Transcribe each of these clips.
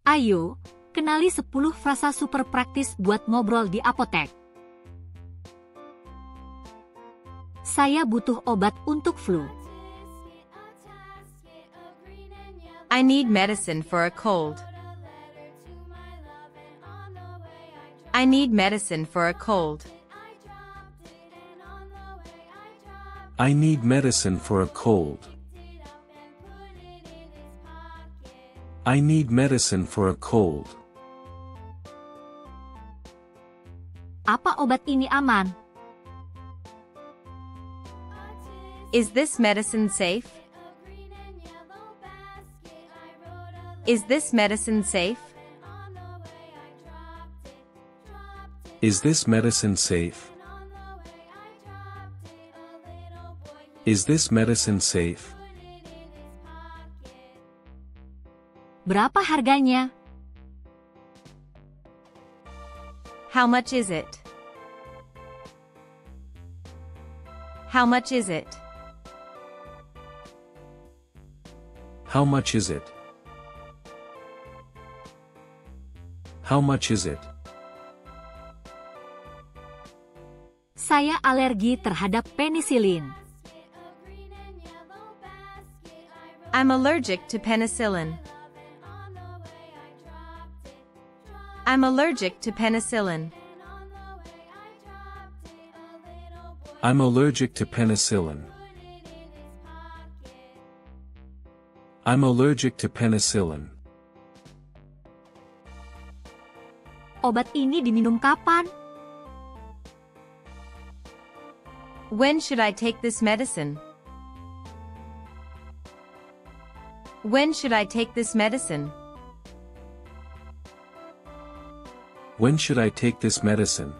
Ayo, kenali 10 frasa super praktis buat ngobrol di apotek. Saya butuh obat untuk flu. I need medicine for a cold. I need medicine for a cold. I need medicine for a cold. I need medicine for a cold. Apa obat ini aman? Is this medicine safe? Is this medicine safe? Is this medicine safe? Is this medicine safe? Berapa harganya? How much is it? How much is it? How much is it? How much is it? Saya alergi terhadap penisilin. I'm allergic to penicillin. I'm allergic to penicillin. I'm allergic to penicillin. I'm allergic to penicillin. Obat ini diminum kapan? When should I take this medicine? When should I take this medicine? When should I take this medicine?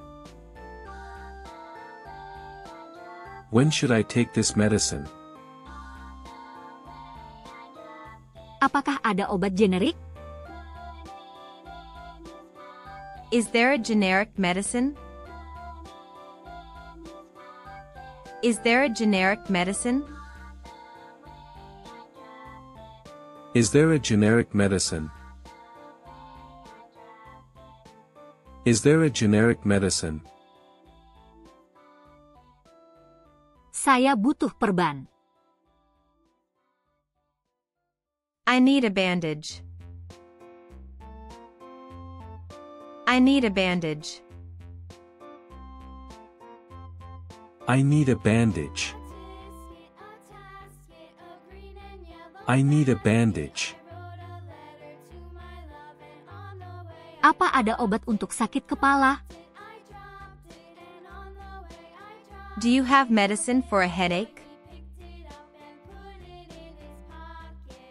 When should I take this medicine? Apakah ada obat generik? Is there a generic medicine? Is there a generic medicine? Is there a generic medicine? Is there a generic medicine? Saya butuh perban. I need a bandage. I need a bandage. I need a bandage. I need a bandage. Apa ada obat untuk sakit kepala? Do you have medicine for a headache?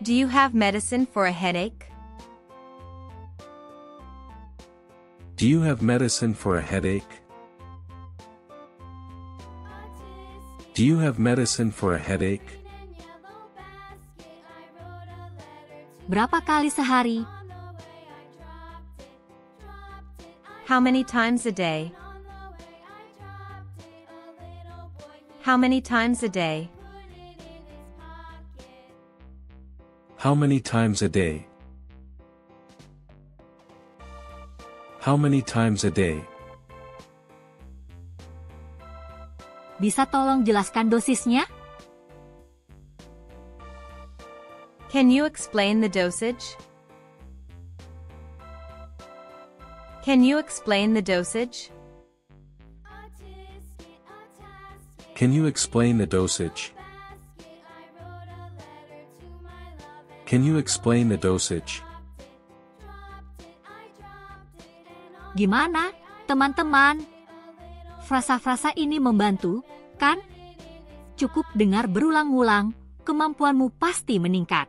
Do you have medicine for a headache? Do you have medicine for a headache? Do you have medicine for a headache? Berapa kali sehari? How many times a day? How many times a day? How many times a day? How many times a day? Bisa tolong jelaskan dosisnya? Can you explain the dosage? Can you explain the dosage? Can you explain the dosage? Can you explain the dosage? Gimana, teman-teman? Frasa-frasa ini membantu, kan? Cukup dengar berulang-ulang, kemampuanmu pasti meningkat.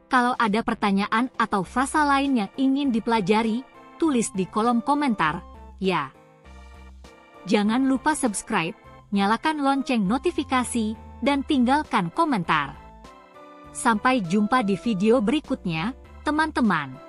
Kalau ada pertanyaan atau frasa lain yang ingin dipelajari, tulis di kolom komentar, ya. Jangan lupa subscribe, nyalakan lonceng notifikasi, dan tinggalkan komentar. Sampai jumpa di video berikutnya, teman-teman.